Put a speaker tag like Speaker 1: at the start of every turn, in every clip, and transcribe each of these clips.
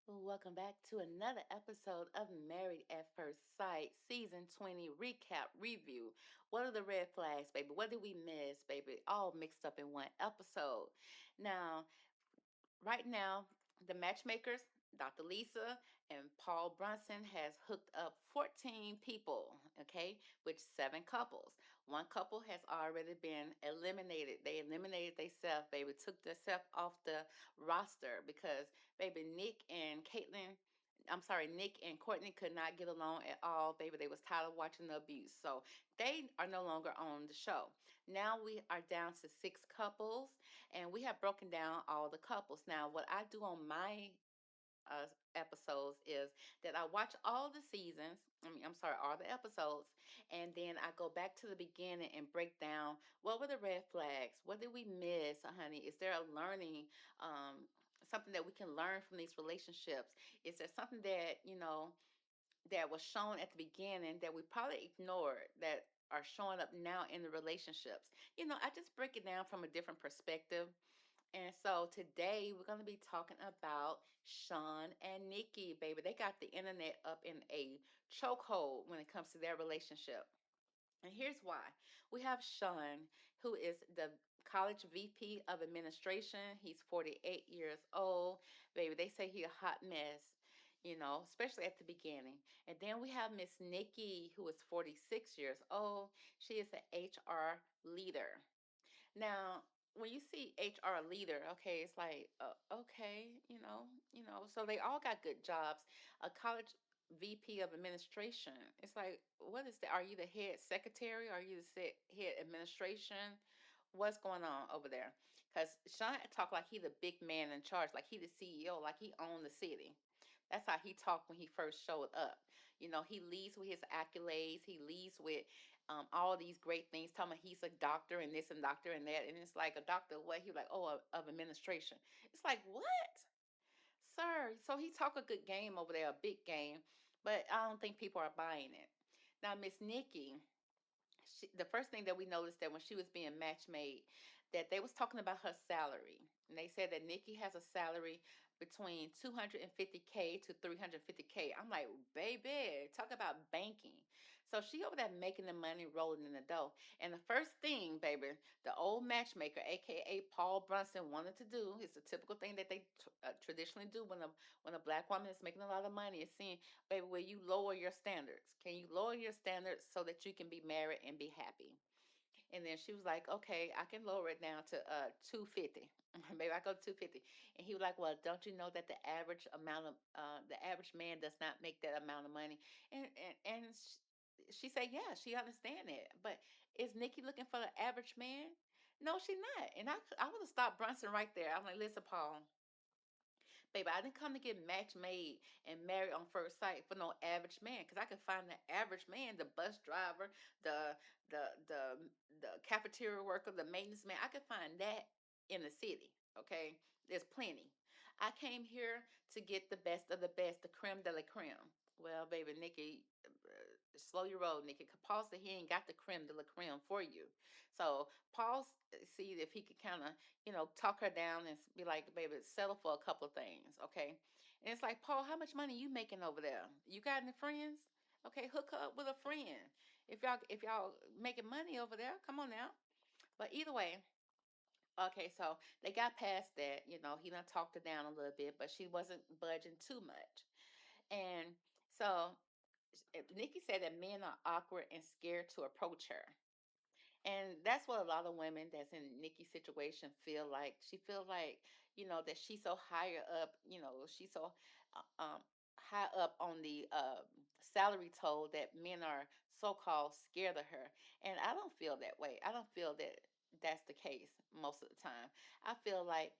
Speaker 1: Welcome back to another episode of Married at First Sight, Season 20 recap review. What are the red flags, baby? What did we miss, baby? All mixed up in one episode. Now, right now, the matchmakers, Dr. Lisa and Paul Brunson, has hooked up 14 people, okay, with 7 couples. One couple has already been eliminated. They eliminated themselves, baby, took themselves off the roster because, baby, Nick and Courtney could not get along at all, baby. They was tired of watching the abuse. So they are no longer on the show. Now we are down to 6 couples and we have broken down all the couples. Now, what I do on my episodes is that I watch all the seasons. I'm sorry, all the episodes, and then I go back to the beginning and break down what were the red flags, what did we miss, honey? Is there a learning, something that we can learn from these relationships? Is there something that that was shown at the beginning that we probably ignored that are showing up now in the relationships? I just break it down from a different perspective, and so today we're going to be talking about Shawn and Nikki, baby. They got the internet up in a chokehold when it comes to their relationship. And here's why. We have Shawn, who is the college VP of administration. He's 48 years old. Baby, they say he a hot mess, especially at the beginning. And then we have Miss Nikki, who is 46 years old. She is an HR leader. Now, when you see HR leader, okay, it's like, okay, so they all got good jobs. A college VP of administration, it's like, what is that? Are you the head secretary? Are you the head administration? What's going on over there? Because Sean talk like he the big man in charge, like he the CEO, like he owned the city. That's how he talked when he first showed up. He leads with his accolades. He leads with all these great things, talking about he's a doctor and this and doctor and that. And it's like, a doctor of what? He like, oh, of administration. It's like, what? Sir. So he talk a good game over there, a big game, but I don't think people are buying it. Now, Miss Nikki, the first thing that we noticed that when she was being match made, that they was talking about her salary, and they said that Nikki has a salary between 250K to 350K. I'm like, baby, talk about banking. So she over there making the money, rolling in the dough. And the first thing, baby, the old matchmaker, aka Paul Brunson, wanted to do, it's a typical thing that they traditionally do when a black woman is making a lot of money, is seeing, baby, will you lower your standards? Can you lower your standards so that you can be married and be happy? And then she was like, okay, I can lower it down to 250. Maybe I go to 250. And he was like, well, don't you know that the average man does not make that amount of money? And she said, yeah, she understand it. But is Nikki looking for the average man? No, she's not. And I would have stopped Brunson right there. I'm like, listen, Paul, baby, I didn't come to get match made and married on first sight for no average man. Because I could find the average man, the bus driver, the the cafeteria worker, the maintenance man. I could find that in the city. Okay, there's plenty. I came here to get the best of the best, the creme de la creme. Well, baby, Nikki, slow your roll, Nikki. 'Cause Paul said he ain't got the creme de la creme for you. So Paul see if he could kind of, talk her down and be like, baby, settle for a couple of things, okay? And it's like, Paul, how much money you making over there? You got any friends? Okay, hook her up with a friend. If y'all making money over there, come on now. But either way, okay, so they got past that. He done talked her down a little bit, but she wasn't budging too much. And so Nikki said that men are awkward and scared to approach her. And that's what a lot of women that's in Nikki's situation feel like. She feel like, that she's so higher up, she's so high up on the salary toll that men are so-called scared of her. And I don't feel that way. I don't feel that that's the case most of the time. I feel like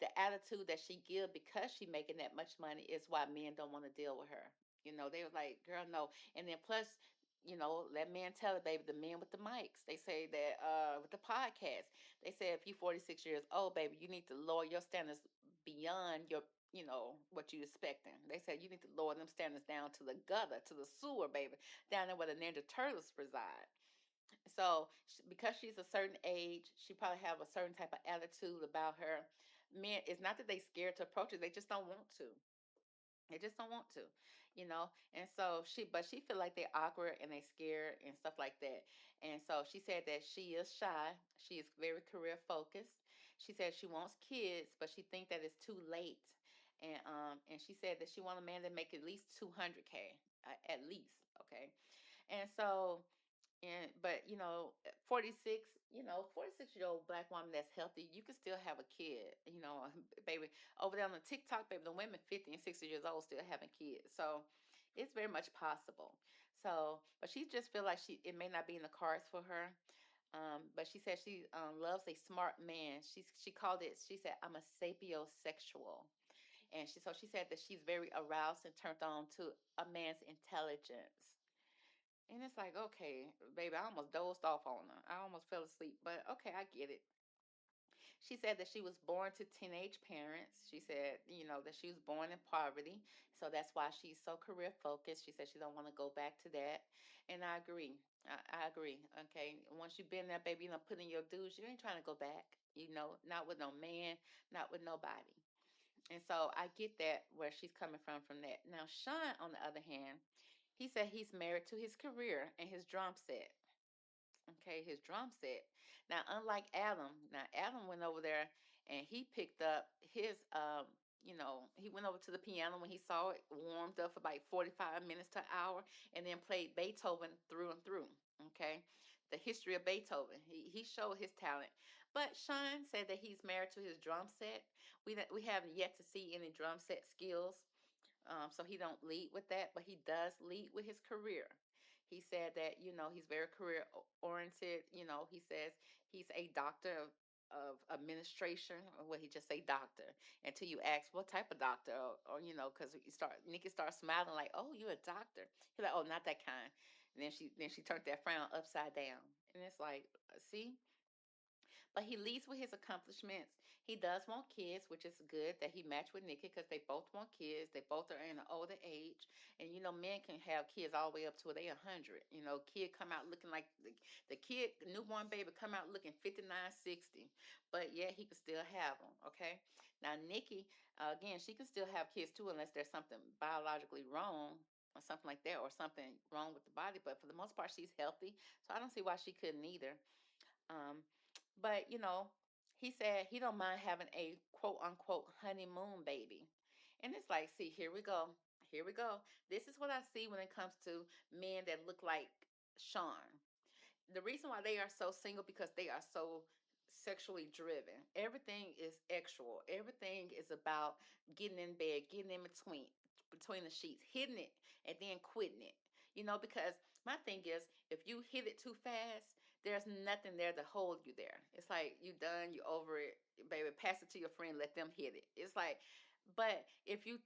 Speaker 1: the attitude that she give because she making that much money is why men don't want to deal with her. They were like, girl, no. And then plus, let men tell it, baby, the men with the mics. They say that with the podcast, they say if you 46 years old, baby, you need to lower your standards beyond your what you expecting. They said you need to lower them standards down to the gutter, to the sewer, baby, down there where the Ninja Turtles reside. So because she's a certain age, she probably have a certain type of attitude about her. Men, it's not that they scared to approach it; they just don't want to. They just don't want to, you know. And so but she feel like they're awkward and they scared and stuff like that. And so she said that she is shy. She is very career focused. She said she wants kids, but she think that it's too late. And she said that she want a man that make at least 200K, at least, okay. And so but 46, 46-year-old black woman that's healthy, you can still have a kid, baby. Over there on the TikTok, baby, the women 50 and 60 years old still having kids. So it's very much possible. So, but she just feel like it may not be in the cards for her. But she said she loves a smart man. She called it, she said, I'm a sapiosexual. And she said that she's very aroused and turned on to a man's intelligence. And it's like, okay, baby, I almost dozed off on her. I almost fell asleep, but okay, I get it. She said that she was born to teenage parents. She said, that she was born in poverty. So that's why she's so career focused. She said she don't want to go back to that. And I agree. I agree. Okay. Once you've been there, baby, put in your dues, you ain't trying to go back. Not with no man, not with nobody. And so I get that where she's coming from that. Now, Sean, on the other hand, he said he's married to his career and his drum set. Okay, his drum set. Now, unlike Adam, Adam went over there and he picked up his he went over to the piano when he saw it, warmed up for like 45 minutes to an hour, and then played Beethoven through and through. Okay. The history of Beethoven. He showed his talent. But Sean said that he's married to his drum set. We haven't yet to see any drum set skills, so he don't lead with that, but he does lead with his career. He said that he's very career oriented. He says he's a doctor of administration, or what he just say doctor until you ask what type of doctor, or because Nikki starts smiling like, oh, you're a doctor. He's like, oh, not that kind. And then she turned that frown upside down, and it's like, see. But he leads with his accomplishments. He does want kids, which is good that he matched with Nikki because they both want kids. They both are in an older age. And men can have kids all the way up to they 100. Kid come out looking like the kid, newborn baby come out looking 59, 60. But yeah, he could still have them. Okay. Now, Nikki, again, she can still have kids too, unless there's something biologically wrong or something like that, or something wrong with the body. But for the most part, she's healthy. So I don't see why she couldn't either. Um, but he said he don't mind having a quote unquote honeymoon baby. And it's like, see, here we go. Here we go. This is what I see when it comes to men that look like Sean. The reason why they are so single, because they are so sexually driven. Everything is sexual. Everything is about getting in bed, getting in between the sheets, hitting it and then quitting it. Because my thing is, if you hit it too fast, there's nothing there to hold you there. It's like you done, you over it, baby. Pass it to your friend, let them hit it. It's like, but if you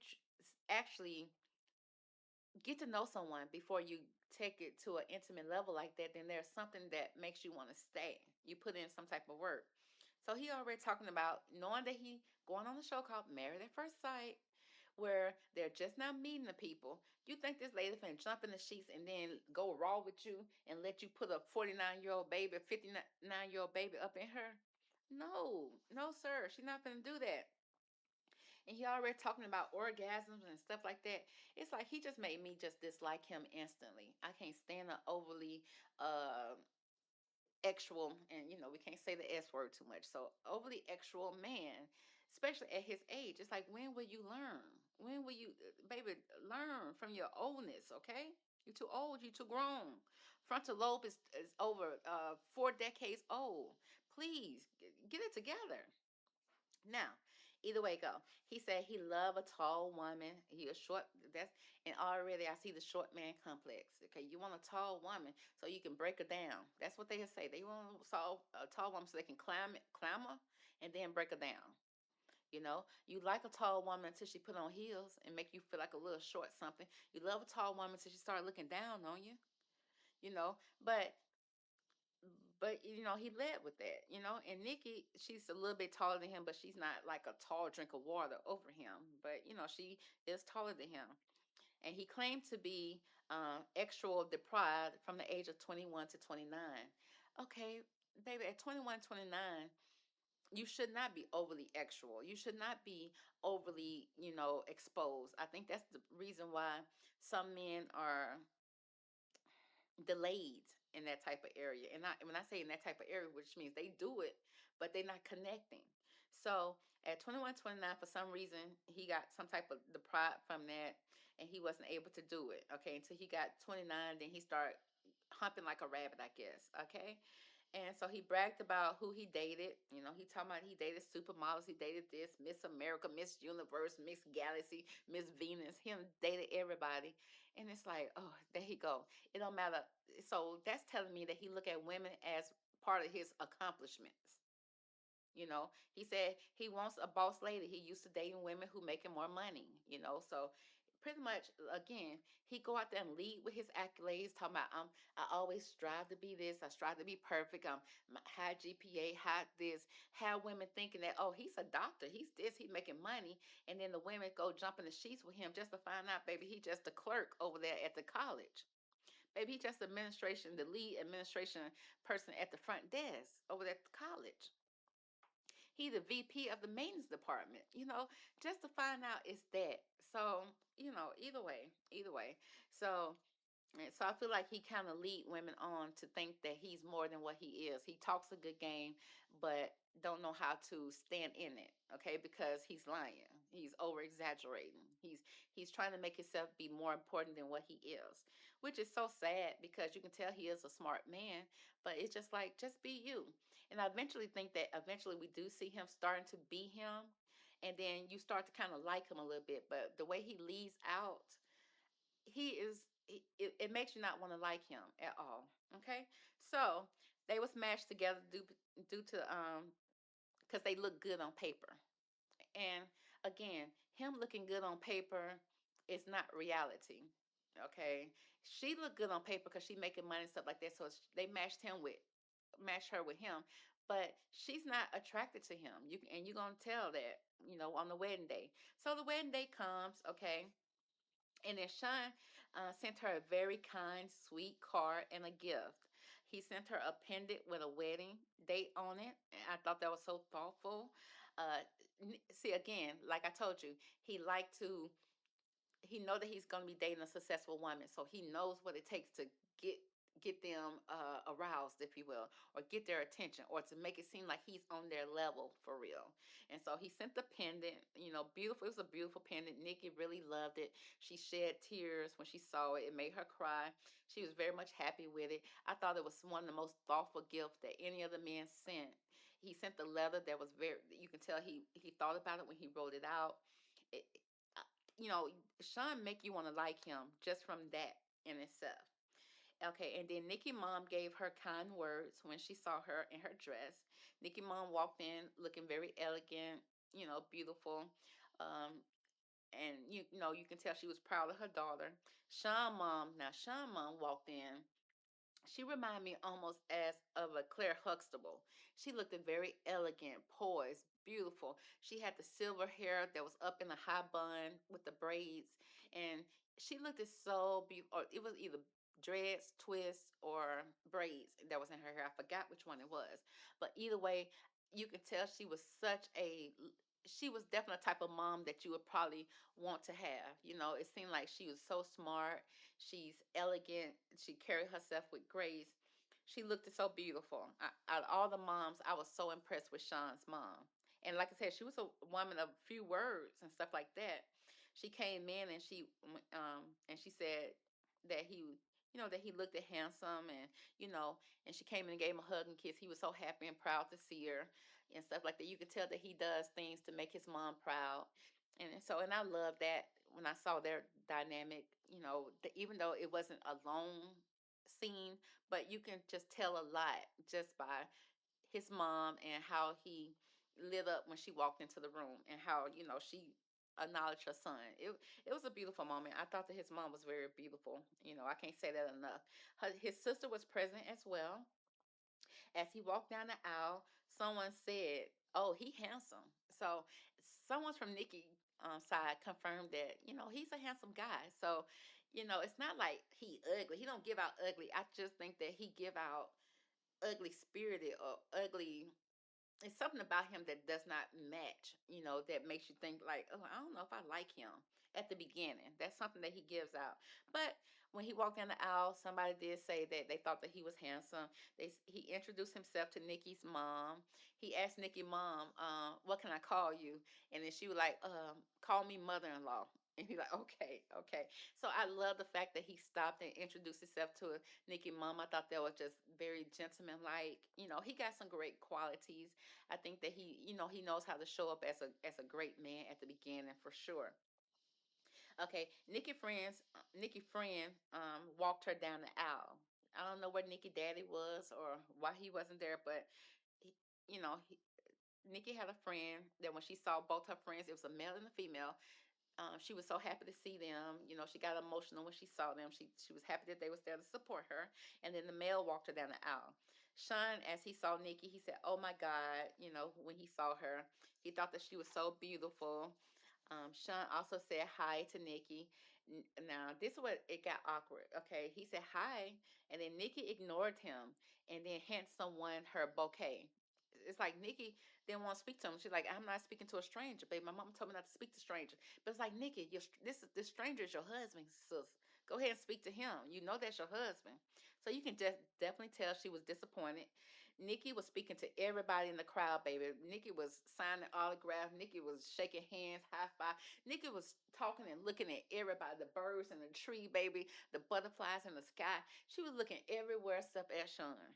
Speaker 1: actually get to know someone before you take it to an intimate level like that, then there's something that makes you want to stay. You put in some type of work. So he already talking about knowing that he going on a show called Married at First Sight, where they're just now meeting the people. You think this lady finna jump in the sheets and then go raw with you and let you put a 49-year-old baby, 59-year-old baby up in her? No, no, sir. She's not gonna do that. And he already talking about orgasms and stuff like that. It's like he just made me just dislike him instantly. I can't stand an overly uh actual, and we can't say the S word too much. So overly actual man, especially at his age. It's like, when will you learn? When will you, baby, learn from your oldness? Okay, you're too old. You're too grown. Frontal lobe is over 4 decades old. Please get it together. Now, either way it go, he said he love a tall woman. He a short. That's, and already I see the short man complex. Okay, you want a tall woman so you can break her down. That's what they say. They want a tall woman so they can climb her, and then break her down. You like a tall woman until she put on heels and make you feel like a little short something. You love a tall woman until she start looking down on you. But he led with that. And Nikki, she's a little bit taller than him, but she's not like a tall drink of water over him. But she is taller than him. And he claimed to be extra deprived from the age of 21 to 29. Okay, baby, at 21, 29, you should not be overly sexual. You should not be overly, exposed. I think that's the reason why some men are delayed in that type of area. And when I say in that type of area, which means they do it, but they're not connecting. So at 21, 29, for some reason, he got some type of deprived from that, and he wasn't able to do it. Okay, until he got 29, then he started humping like a rabbit, I guess. Okay, and so he bragged about who he dated. He talking about he dated supermodels. He dated this Miss America, Miss Universe, Miss Galaxy, Miss Venus. Him dated everybody, and it's like, oh, there he go. It don't matter. So that's telling me that he look at women as part of his accomplishments. He said he wants a boss lady. He used to dating women who making more money. So pretty much again, he go out there and lead with his accolades, talking about I always strive to be this. I strive to be perfect. My high GPA, high this. Have women thinking that, oh, he's a doctor. He's this. He making money, and then the women go jump in the sheets with him just to find out, baby, he just a clerk over there at the college. Maybe he just administration, the lead administration person at the front desk over there at the college. He the VP of the maintenance department, just to find out it's that. So, either way. So and so I feel like he kind of lead women on to think that he's more than what he is. He talks a good game, but don't know how to stand in it, okay? Because he's lying. He's over exaggerating. He's trying to make himself be more important than what he is, which is so sad because you can tell he is a smart man, but it's just like just be you. And I eventually think that eventually we do see him starting to be him, and then you start to kind of like him a little bit, but the way he leads out, it makes you not want to like him at all. Okay, so they was mashed together due to because they look good on paper. And again, him looking good on paper is not reality. Okay, she looked good on paper because she making money and stuff like that, so they matched her with him, but she's not attracted to him. You're gonna tell that, on the wedding day. So the wedding day comes. Okay, and then Sean sent her a very kind, sweet card and a gift. He sent her a pendant with a wedding date on it. And I thought that was so thoughtful. Uh, See, again, like I told you, he know that he's going to be dating a successful woman, so he knows what it takes to get them aroused, if you will, or get their attention, or to make it seem like he's on their level for real. And so he sent the pendant, beautiful. It was a beautiful pendant. Nikki really loved it. She shed tears when she saw it. It made her cry. She was very much happy with it. I thought it was one of the most thoughtful gifts that any of the men sent. He sent the letter that was very, you can tell he thought about it when he wrote it out. It, Sean make you want to like him just from that in itself. Okay, and then Nikki mom gave her kind words when she saw her in her dress. Nikki mom walked in looking very elegant, beautiful. Um, and you can tell she was proud of her daughter. Sean mom walked in, she reminded me almost as of a Claire Huxtable. She looked very elegant, poised, beautiful. She had the silver hair that was up in a high bun with the braids, and she looked so beautiful. Or it was either dreads, twists, or braids that was in her hair. I forgot which one it was, but either way, you could tell she was definitely a type of mom that you would probably want to have. It seemed like she was so smart. She's elegant. She carried herself with grace. She looked so beautiful. Out of all the moms, I was so impressed with Sean's mom. And like I said, she was a woman of few words and stuff like that. She came in and she said that he looked handsome, and and she came in and gave him a hug and kiss. He was so happy and proud to see her and stuff like that. You could tell that he does things to make his mom proud. And I love that when I saw their dynamic, even though it wasn't a long scene, but you can just tell a lot just by his mom and how he lit up when she walked into the room, and how she acknowledged her son. It was a beautiful moment. I thought that his mom was very beautiful. I can't say that enough. His sister was present as well. As he walked down the aisle, someone said, "Oh, he handsome." So someone from Nikki side confirmed that he's a handsome guy. So it's not like he ugly. He don't give out ugly. I just think that he give out ugly spirited or ugly. it's something about him that does not match, that makes you think like, oh, I don't know if I like him at the beginning. That's something that he gives out. But when he walked down the aisle, somebody did say that they thought that he was handsome. He introduced himself to Nikki's mom. He asked Nikki mom, what can I call you? And then she was like, call me mother-in-law. And he's like, okay, okay. So I love the fact that he stopped and introduced himself to Nikki mom. I thought that was just very gentleman-like. He got some great qualities. I think that he knows how to show up as a great man at the beginning for sure. Okay, Nikki friend walked her down the aisle. I don't know where Nikki daddy was or why he wasn't there, but he, you know, he, Nikki had a friend that when she saw both her friends, it was a male and a female. She was so happy to see them. She got emotional when she saw them. She was happy that they was there to support her. And then the male walked her down the aisle. Sean, as he saw Nikki, he said, "Oh my God!" When he saw her, he thought that she was so beautiful. Sean also said hi to Nikki. Now, this is what it got awkward. Okay, he said hi, and then Nikki ignored him, and then handed someone her bouquet. It's like Nikki didn't want to speak to him. She's like, "I'm not speaking to a stranger, babe. My mom told me not to speak to strangers." But it's like, Nikki, this stranger is your husband, sis. Go ahead and speak to him. You know that's your husband. So you can just definitely tell she was disappointed. Nikki was speaking to everybody in the crowd, baby. Nikki was signing autographs. Nikki was shaking hands, high five. Nikki was talking and looking at everybody, the birds in the tree, baby, the butterflies in the sky. She was looking everywhere except at Sean.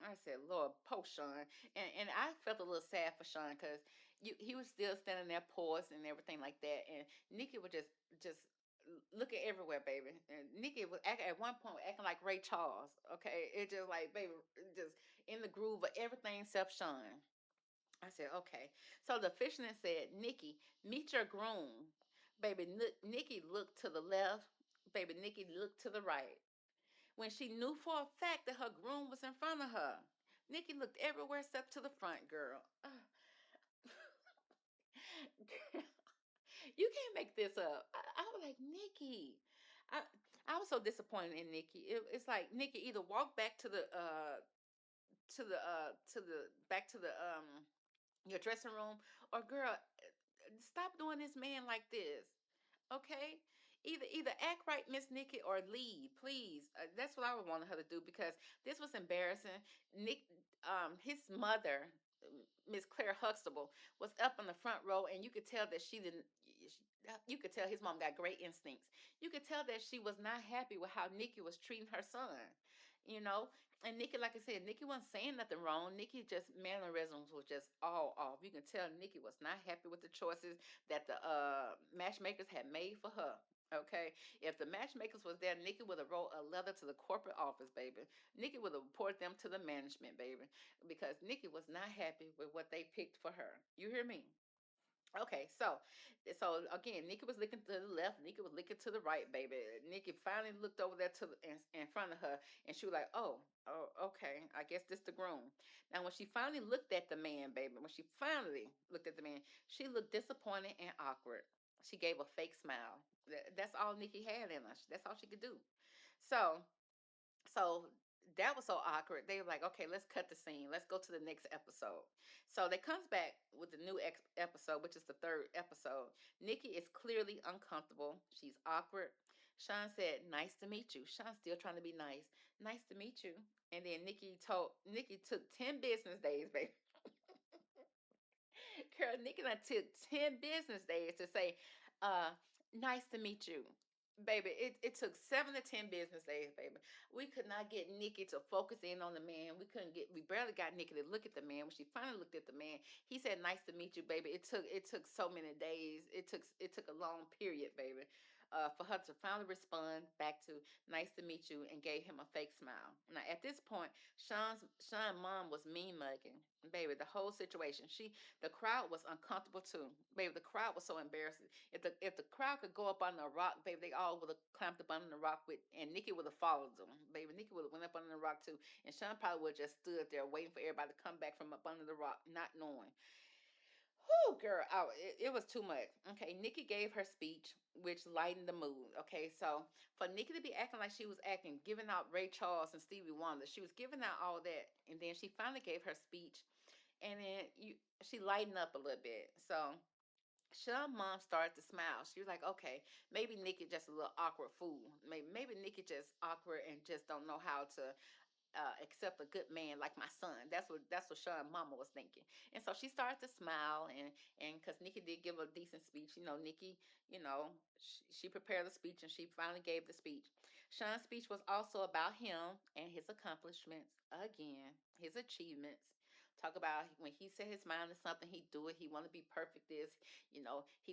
Speaker 1: I said, Lord, poor Sean. And I felt a little sad for Sean because he was still standing there poised and everything like that. And Nikki was just looking everywhere, baby. And Nikki was at one point acting like Ray Charles. Okay. It just like, baby, just in the groove of everything except Sean. I said, okay. So the fisherman said, Nikki, meet your groom. Baby, Nikki looked to the left. Baby, Nikki looked to the right when she knew for a fact that her groom was in front of her. Nikki looked everywhere except to the front, girl. Girl, you can't make this up. I was like, Nikki. I I was so disappointed in Nikki. It's like Nikki either walk back to the back to the your dressing room, or girl, stop doing this man like this. Okay, either act right, Miss Nikki, or leave, please. That's what I would want her to do because this was embarrassing. Nick, his mother, Miss Claire Huxtable, was up in the front row, and you could tell that she didn't. You could tell his mom got great instincts. You could tell that she was not happy with how Nikki was treating her son. You know, and Nikki, like I said, Nikki wasn't saying nothing wrong. Nikki just mannerisms was just all off. You can tell Nikki was not happy with the choices that the matchmakers had made for her. Okay, if the matchmakers was there, Nikki would have wrote a letter to the corporate office, baby. Nikki would have reported them to the management, baby, because Nikki was not happy with what they picked for her. You hear me? Okay, so again, Nikki was looking to the left, Nikki was looking to the right, baby. Nikki finally looked over there in front of her, and she was like, "Oh, okay, I guess this the groom." Now, when she finally looked at the man, baby, when she finally looked at the man, she looked disappointed and awkward. She gave a fake smile. That's all Nikki had in her. That's all she could do. So so that was so awkward. They were like, okay, let's cut the scene. Let's go to the next episode. So they comes back with the new episode, which is the third episode. Nikki is clearly uncomfortable. She's awkward. Sean said, "Nice to meet you." Sean's still trying to be nice. "Nice to meet you." And then Nikki took 10 business days, baby. Girl, Nikki done took 10 business days to say, uh, "Nice to meet you." Baby, it took 7 to 10 business days, baby. We could not get Nikki to focus in on the man. We barely got Nikki to look at the man. When she finally looked at the man, he said, "Nice to meet you, baby." It took so many days. It took a long period, baby, for her to finally respond back to "Nice to meet you" and gave him a fake smile. Now at this point, Sean mom was mean mugging, baby. The whole situation. The crowd was uncomfortable too, baby. The crowd was so embarrassing. If the crowd could go up on the rock, baby, they all would have climbed up under the rock with, and Nikki would have followed them, baby. Nikki would have went up under the rock too, and Sean probably would have just stood there waiting for everybody to come back from up under the rock, not knowing. Whoo, girl, it was too much. Okay, Nikki gave her speech, which lightened the mood. Okay, so for Nikki to be acting like she was acting, giving out Ray Charles and Stevie Wonder, she was giving out all that, and then she finally gave her speech, and then she lightened up a little bit. So Sean mom started to smile. She was like, okay, maybe Nikki just a little awkward fool. Maybe Nikki just awkward and just don't know how to accept a good man like my son. That's what Sean mama was thinking. And so she started to smile, and because Nikki did give a decent speech, Nikki, she prepared the speech and she finally gave the speech. Sean's speech was also about him and his accomplishments, again, his achievements. Talk about when he set his mind to something, he do it. He wanted to be perfect. This, he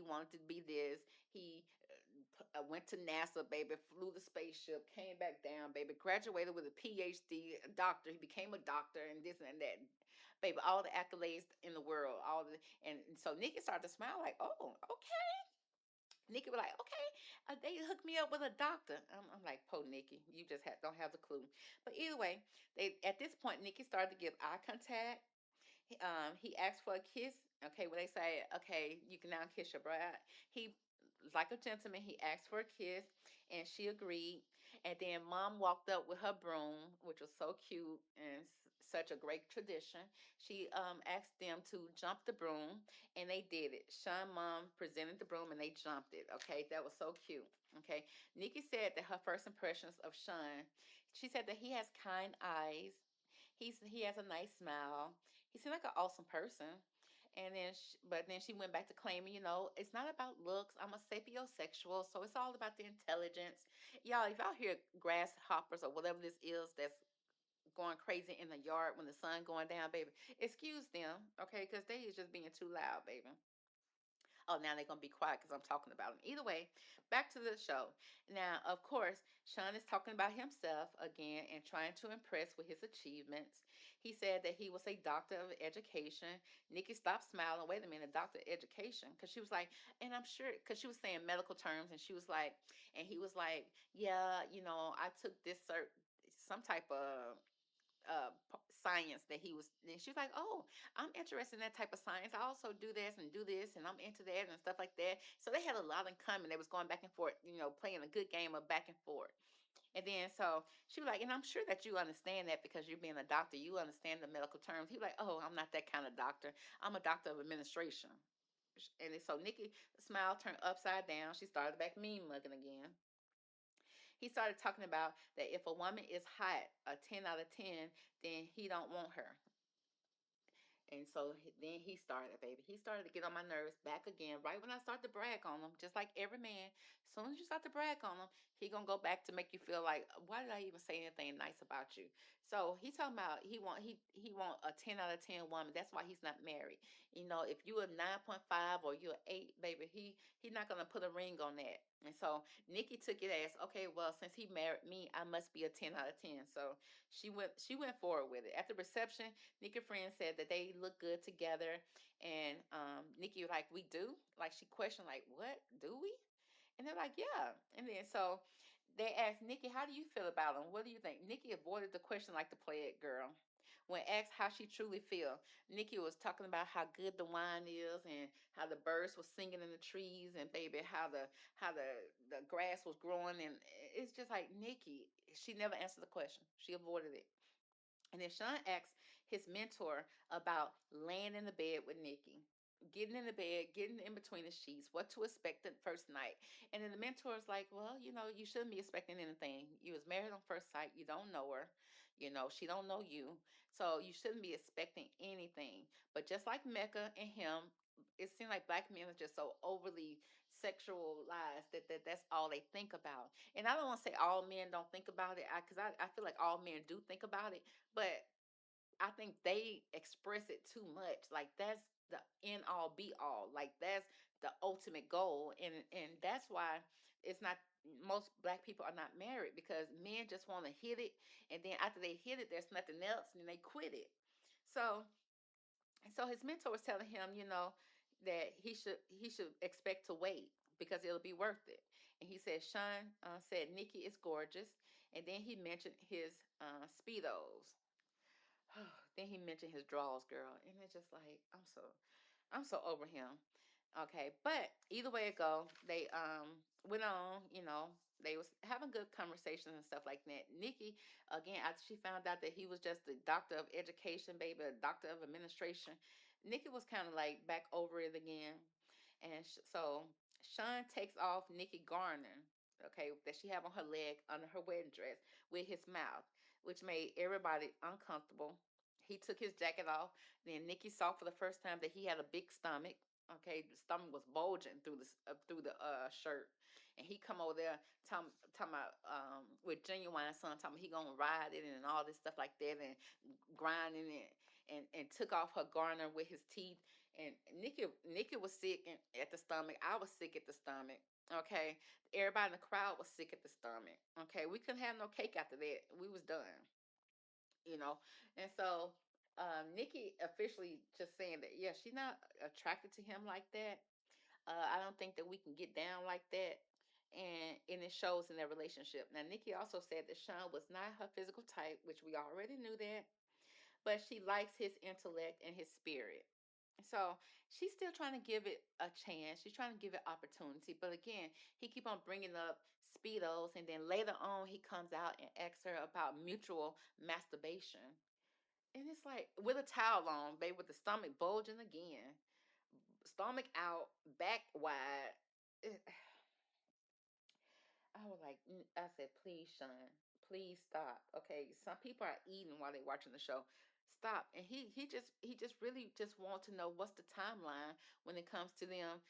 Speaker 1: wanted to be this. He went to NASA, baby, flew the spaceship, came back down, baby, graduated with a PhD, a doctor. He became a doctor, and this and that, baby, all the accolades in the world, and so Nikki started to smile like, oh, okay. Nikki was like, okay, they hooked me up with a doctor. I'm like, po Nikki, you just don't have the clue. But either way, they at this point, Nikki started to give eye contact. He asked for a kiss. Okay, when they say, okay, you can now kiss your bride, he, like a gentleman, he asked for a kiss, and she agreed. And then mom walked up with her broom, which was so cute and such a great tradition. She asked them to jump the broom, and they did it. Sean mom presented the broom, and they jumped it. Okay, that was so cute. Okay, Nikki said that her first impressions of Sean, she said that he has kind eyes. He has a nice smile. He seemed like an awesome person. And then, but then she went back to claiming, it's not about looks. I'm a sapiosexual, so it's all about the intelligence. Y'all, if y'all hear grasshoppers or whatever this is that's going crazy in the yard when the sun going down, baby, excuse them, okay? Because they is just being too loud, baby. Oh, now they're gonna be quiet because I'm talking about him. Either way, back to the show. Now, of course, Sean is talking about himself again and trying to impress with his achievements. He said that he was a doctor of education. Nikki stopped smiling. Wait a minute, doctor of education? Because she was like, and I'm sure, because she was saying medical terms, and she was like, and he was like, yeah, I took this some type of science that he was, and she was like, oh, I'm interested in that type of science. I also do this and do this, and I'm into that and stuff like that. So they had a lot in common. They was going back and forth, playing a good game of back and forth. And then so she was like, and I'm sure that you understand that because you're being a doctor, you understand the medical terms. He was like, oh, I'm not that kind of doctor. I'm a doctor of administration. And so Nikki smile turned upside down. She started back mean mugging again. He started talking about that if a woman is hot, a 10 out of 10, then he don't want her. And so then he started, baby. He started to get on my nerves back again, right when I started to brag on him, just like every man. As soon as you start to brag on him, he gonna go back to make you feel like, why did I even say anything nice about you? So he talking about he want a 10 out of 10 woman. That's why he's not married. If you a 9.5 or you're 8, baby, he not gonna put a ring on that. And so Nikki took it as, okay, well, since he married me, I must be a 10 out of 10. So she went forward with it. At the reception, Nikki friend said that they look good together, and Nikki was like, "We do?" Like she questioned, like, "What do we?" And they're like, "Yeah." And then so they asked Nikki, "How do you feel about him? What do you think?" Nikki avoided the question like the play it girl. When asked how she truly feel, Nikki was talking about how good the wine is and how the birds were singing in the trees and baby how the grass was growing, and it's just like Nikki. She never answered the question. She avoided it. And then Sean asked his mentor about laying in the bed with Nikki, getting in the bed, getting in between the sheets, what to expect the first night. And then the mentor is like, well, you shouldn't be expecting anything. You was married on first sight. You don't know her. She don't know you. So you shouldn't be expecting anything. But just like Mecca and him, it seems like black men are just so overly sexualized that's all they think about. And I don't want to say all men don't think about it, because I feel like all men do think about it, but I think they express it too much. Like that's the end all be all. Like that's the ultimate goal. And that's why it's not most black people are not married, because men just want to hit it, and then after they hit it, there's nothing else and they quit it. So his mentor was telling him, that he should expect to wait because it'll be worth it. And he said Sean said Nikki is gorgeous, and then he mentioned his speedos. Then he mentioned his draws, girl, and it's just like I'm so over him. Okay, but either way it go, they went on. They was having good conversations and stuff like that. Nikki, again, after she found out that he was just the doctor of education, baby, a doctor of administration, Nikki was kind of like back over it again, and so Sean takes off Nikki Garner, okay, that she have on her leg under her wedding dress with his mouth, which made everybody uncomfortable. He took his jacket off. Then Nikki saw for the first time that he had a big stomach. Okay, the stomach was bulging through the shirt, and he come over there talking about with Genuine Son talking about he gonna ride it and all this stuff like that and grinding it and took off her garner with his teeth. And Nikki was sick at the stomach. I was sick at the stomach. Okay, everybody in the crowd was sick at the stomach. Okay, we couldn't have no cake after that. We was done. you know. And so Nikki officially just saying that, yeah, she's not attracted to him like that. I don't think that we can get down like that. And it shows in their relationship. Now, Nikki also said that Sean was not her physical type, which we already knew that, but she likes his intellect and his spirit. So she's still trying to give it a chance. She's trying to give it opportunity. But again, he keep on bringing up speedos, and then later on he comes out and asks her about mutual masturbation. And it's like with a towel on, babe, with the stomach bulging again, stomach out, back wide. I was like, I said, please, Sean, please stop. Okay, some people are eating while they're watching the show. Stop. And he just really just want to know what's the timeline when it comes to them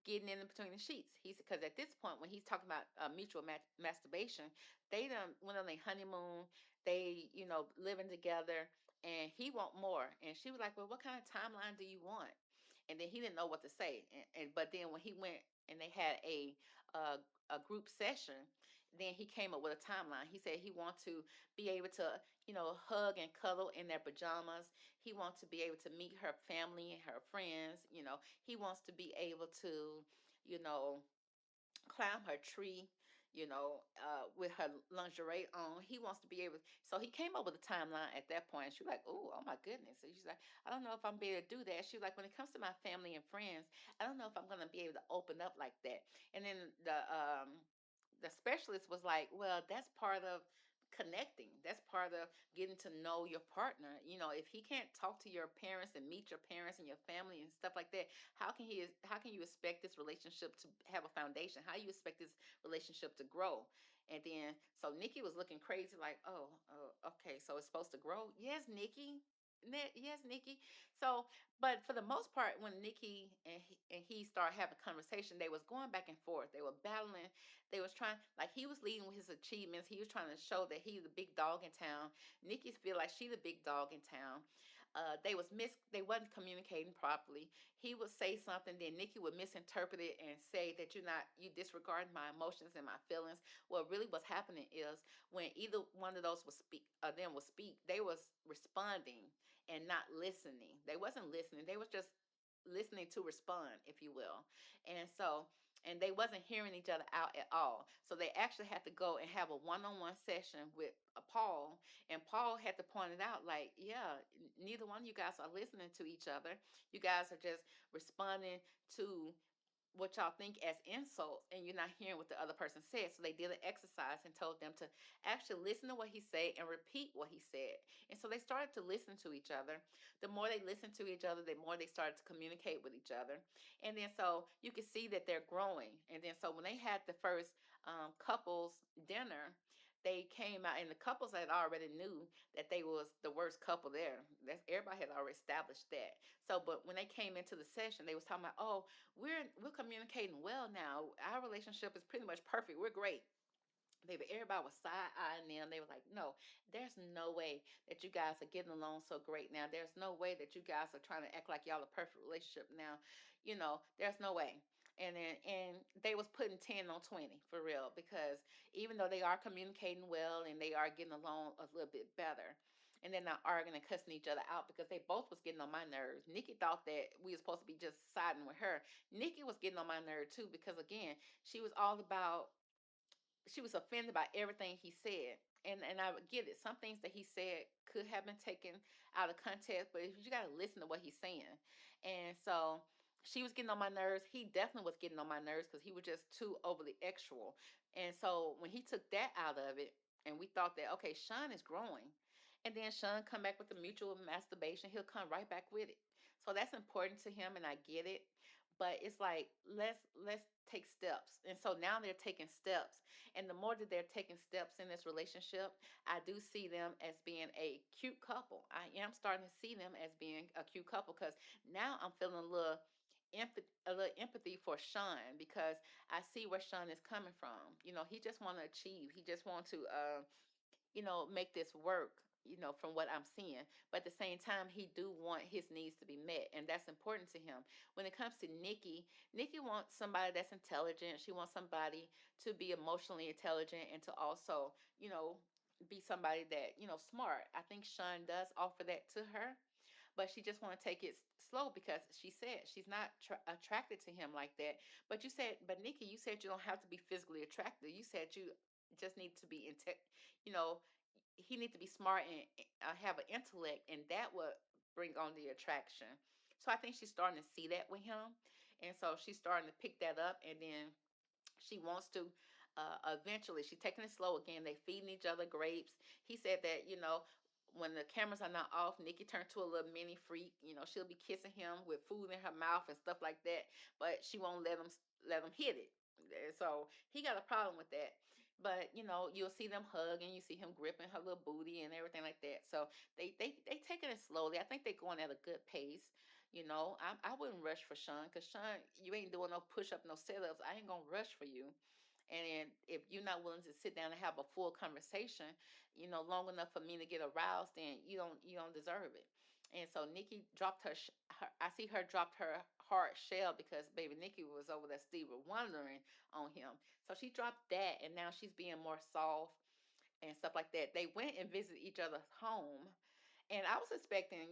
Speaker 1: getting in between the sheets. He's because at this point when he's talking about mutual masturbation, they done went on a honeymoon. They living together, and he want more. And she was like, well, what kind of timeline do you want? And then he didn't know what to say. And but then when he went and they had uh, a group session, then he came up with a timeline. He said he wants to be able to, hug and cuddle in their pajamas. He wants to be able to meet her family and her friends. He wants to be able to, you know, climb her tree, with her lingerie on. He wants to be able. So he came up with a timeline at that point. She was like, oh my goodness. So she's like, I don't know if I'm be able to do that. She was like, when it comes to my family and friends, I don't know if I'm gonna be able to open up like that. And then the specialist was like, well, that's part of connecting. That's part of getting to know your partner. If he can't talk to your parents and meet your parents and your family and stuff like that, how can you expect this relationship to have a foundation? How you expect this relationship to grow? And then so Nikki was looking crazy like, oh, okay, so it's supposed to grow. Yes, Nikki. Yes, Nikki. So, but for the most part, when Nikki and he started having conversation, they was going back and forth. They were battling. They was trying, like he was leading with his achievements. He was trying to show that he's the big dog in town. Nikki feel like she the big dog in town. They wasn't communicating properly. He would say something, then Nikki would misinterpret it and say that you disregard my emotions and my feelings. What really was happening is when either one of those would speak, they was responding and not listening. They wasn't listening. They was just listening to respond, if you will. And they wasn't hearing each other out at all. So they actually had to go and have a one-on-one session with Paul, and Paul had to point it out like, yeah, neither one of you guys are listening to each other. You guys are just responding to what y'all think as insults, and you're not hearing what the other person said. So they did an exercise and told them to actually listen to what he said and repeat what he said. And so they started to listen to each other. The more they listened to each other, the more they started to communicate with each other. And then so you can see that they're growing. And then so when they had the first couples dinner, they came out, and the couples had already knew that they was the worst couple there. That's everybody had already established that. So, but when they came into the session, they was talking about, oh, we're communicating well now. Our relationship is pretty much perfect. We're great. Baby, everybody was side eyeing them. They were like, no, there's no way that you guys are getting along so great now. There's no way that you guys are trying to act like y'all a perfect relationship now. There's no way. And they was putting 10 on 20 for real, because even though they are communicating well and they are getting along a little bit better, and they're not arguing and cussing each other out, because they both was getting on my nerves. Nikki thought that we were supposed to be just siding with her. Nikki was getting on my nerve too, because again, she was all about she was offended by everything he said. And I would get it. Some things that he said could have been taken out of context, but you got to listen to what he's saying. And so she was getting on my nerves. He definitely was getting on my nerves because he was just too overly extra. And so when he took that out of it, and we thought that okay, Sean is growing, and then Sean come back with the mutual masturbation, he'll come right back with it. So that's important to him, and I get it. But it's like let's take steps. And so now they're taking steps, and the more that they're taking steps in this relationship, I do see them as being a cute couple. I am starting to see them as being a cute couple because now I'm feeling a little empathy for Sean because I see where Sean is coming from. You know, he just want to achieve. He just want to, make this work. You know, from what I'm seeing, but at the same time, he do want his needs to be met, and that's important to him. When it comes to Nikki, Nikki wants somebody that's intelligent. She wants somebody to be emotionally intelligent and to also, be somebody that smart. I think Sean does offer that to her, but she just want to take it slow because she said she's not attracted to him like that. But Nikki, you said you don't have to be physically attracted. You said you just need to be you know, he need to be smart and have an intellect, and that would bring on the attraction. So I think she's starting to see that with him, and so she's starting to pick that up, and then she wants to eventually she's taking it slow again. They feeding each other grapes. He said that when the cameras are not off, Nikki turned to a little mini freak. She'll be kissing him with food in her mouth and stuff like that, but she won't let him hit it. So he got a problem with that. But you'll see them hug and you see him gripping her little booty and everything like that. So they taking it slowly. I think they're going at a good pace. I wouldn't rush for Sean because Sean, you ain't doing no push up, no sit ups. I ain't gonna rush for you. And then if you're not willing to sit down and have a full conversation, long enough for me to get aroused, then you don't deserve it. And so Nikki dropped her. I see her dropped her hard shell because baby Nikki was over there still wondering on him. So she dropped that, and now she's being more soft and stuff like that. They went and visited each other's home, and I was expecting,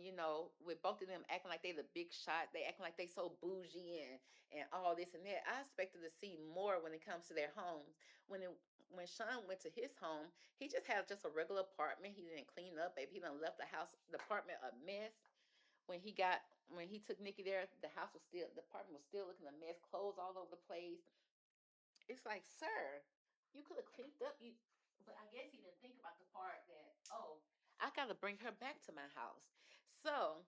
Speaker 1: with both of them acting like they the big shot, they acting like they so bougie and all this and that. I expected to see more when it comes to their homes. When Sean went to his home, he just had just a regular apartment. He didn't clean up, baby. He done left the apartment a mess. When he took Nikki there, the apartment was still looking a mess, clothes all over the place. It's like, sir, you could have cleaned up. But I guess he didn't think about the part that, oh, I got to bring her back to my house. So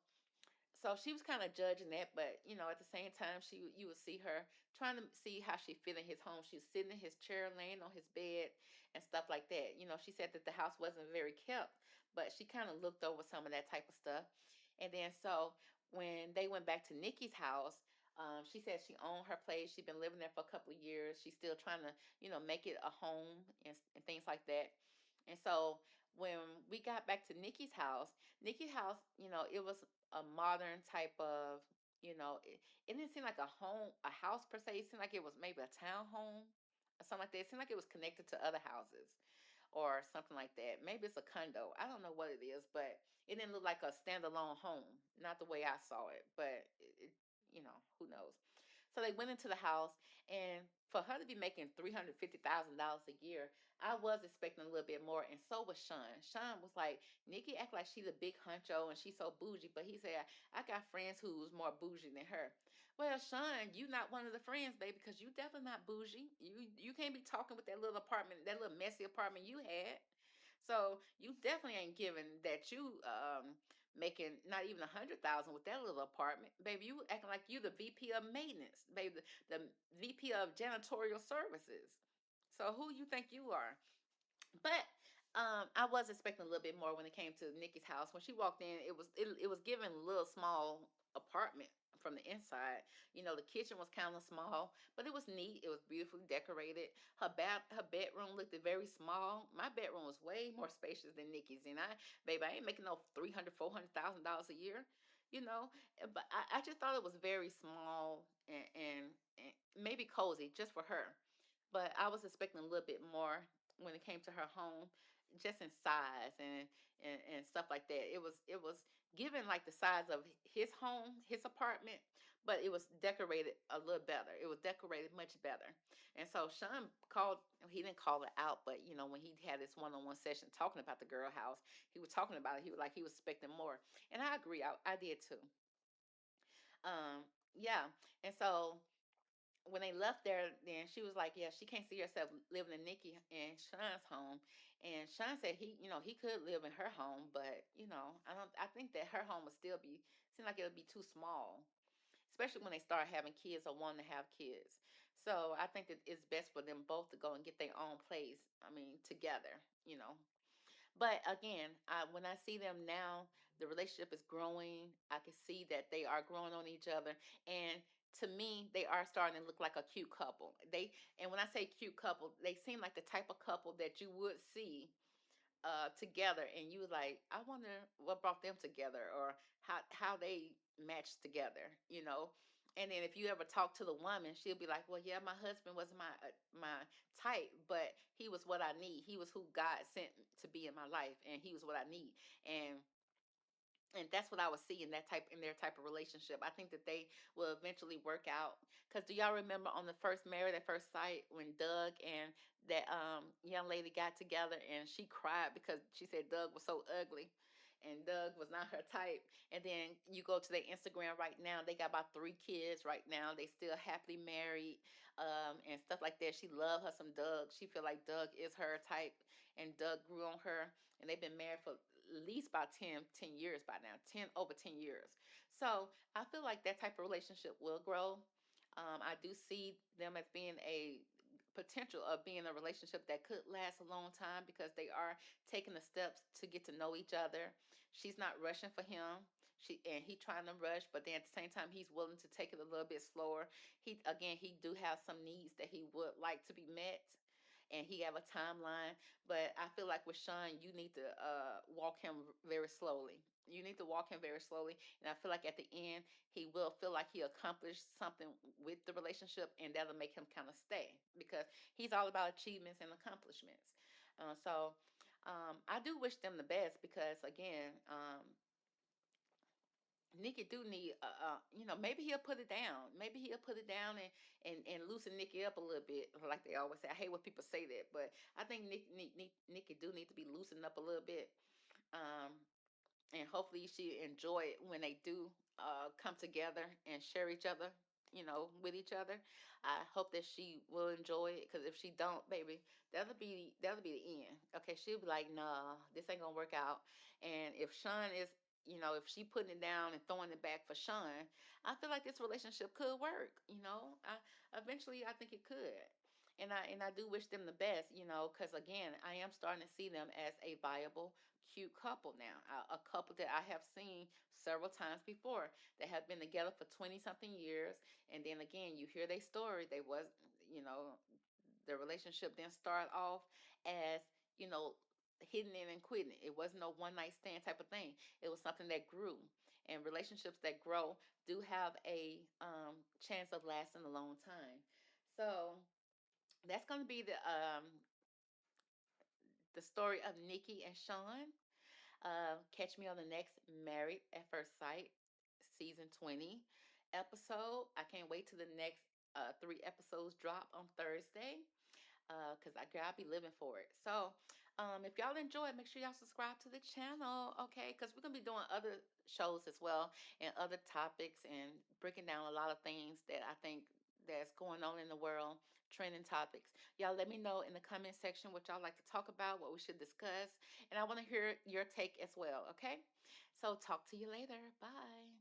Speaker 1: she was kind of judging that, but at the same time, you would see her trying to see how she fit in his home. She was sitting in his chair, laying on his bed, and stuff like that. She said that the house wasn't very kept, but she kind of looked over some of that type of stuff. And then so when they went back to Nikki's house, she said she owned her place. She'd been living there for a couple of years. She's still trying to, make it a home and things like that. And so when we got back to Nikki's house, it was a modern type of, it didn't seem like a house per se. It seemed like it was maybe a town home or something like that. It seemed like it was connected to other houses or something like that. Maybe it's a condo. I don't know what it is, but it didn't look like a standalone home. Not the way I saw it, but who knows. So they went into the house, and for her to be making $350,000 a year, I was expecting a little bit more, and so was Sean. Sean was like, Nikki act like she's a big honcho and she's so bougie, but he said, I got friends who's more bougie than her. Well, Sean, you not one of the friends, baby, because you definitely not bougie. You can't be talking with that little apartment, that little messy apartment you had. So you definitely ain't giving that you making not even 100,000 with that little apartment, baby. You acting like you the VP of maintenance, baby, the VP of janitorial services. So who you think you are? But I was expecting a little bit more when it came to Nikki's house. When she walked in, it was given a little small apartment from the inside. The kitchen was kind of small, but it was neat. It was beautifully decorated. Her bedroom looked very small. My bedroom was way more spacious than Nikki's, and baby, I ain't making no 300, $400,000 a year. But I just thought it was very small and maybe cozy just for her, but I was expecting a little bit more when it came to her home, just in size and stuff like that. It was given like the size of his home, his apartment, but it was decorated a little better. It was decorated much better. And so Sean called. He didn't call it out, but when he had this one-on-one session talking about the girl house, he was talking about it. He was expecting more, and I agree. I did too. Um, yeah. And so when they left there, then she was like, yeah, she can't see herself living in Nikki and Sean's home. And Sean said he could live in her home, but I think that her home would still seem like it would be too small, especially when they start having kids or wanting to have kids. So I think that it's best for them both to go and get their own place. I mean, together. But again, when I see them now, the relationship is growing. I can see that they are growing on each other, and to me, they are starting to look like a cute couple. And when I say cute couple, they seem like the type of couple that you would see together, and you was like, I wonder what brought them together, or how they matched together. And then if you ever talk to the woman, she'll be like, well, yeah, my husband wasn't my type, but he was what I need. He was who God sent to be in my life, and he was what I need. And that's what I was seeing in their type of relationship. I think that they will eventually work out. Cause do y'all remember on the first Married at First Sight when Doug and that young lady got together and she cried because she said Doug was so ugly and Doug was not her type. And then you go to their Instagram right now, they got about 3 kids right now. They still happily married, and stuff like that. She loved her some Doug. She feel like Doug is her type, and Doug grew on her, and they've been married for at least about 10 years by now, over 10 years. So I feel like that type of relationship will grow. I do see them as being a potential of being a relationship that could last a long time because they are taking the steps to get to know each other. She's not rushing for him. He trying to rush, but then at the same time he's willing to take it a little bit slower. He do have some needs that he would like to be met, and he have a timeline. But I feel like with Sean, you need to walk him very slowly. You need to walk him very slowly, and I feel like at the end he will feel like he accomplished something with the relationship, and that'll make him kind of stay because he's all about achievements and accomplishments. So I do wish them the best because again, Nikki do need, maybe he'll put it down. Maybe he'll put it down and loosen Nikki up a little bit, like they always say. I hate when people say that, but I think Nikki do need to be loosened up a little bit. Um, and hopefully she enjoy it when they do come together and share each other, with each other. I hope that she will enjoy it because if she don't, baby, that'll be the end. Okay, she'll be like, nah, this ain't gonna work out. And if Sean is, if she putting it down and throwing it back for Sean, I feel like this relationship could work. Eventually I think it could. And I do wish them the best, because again, I am starting to see them as a viable, cute couple now. A couple that I have seen several times before that have been together for 20 something years. And then again, you hear their story. You know, the relationship then start off as, you know, hitting it and quitting it. It wasn't no one night stand type of thing. It was something that grew. And relationships that grow do have a chance of lasting a long time. So that's going to be the story of Nikki and Sean. Catch me on the next Married at First Sight season 20 episode. I can't wait till the next 3 episodes drop on Thursday because I'll be living for it. So if y'all enjoy it, make sure y'all subscribe to the channel, okay? Because we're going to be doing other shows as well and other topics and breaking down a lot of things that I think that's going on in the world, trending topics. Y'all let me know in the comment section what y'all like to talk about, what we should discuss, and I want to hear your take as well, okay? So talk to you later. Bye.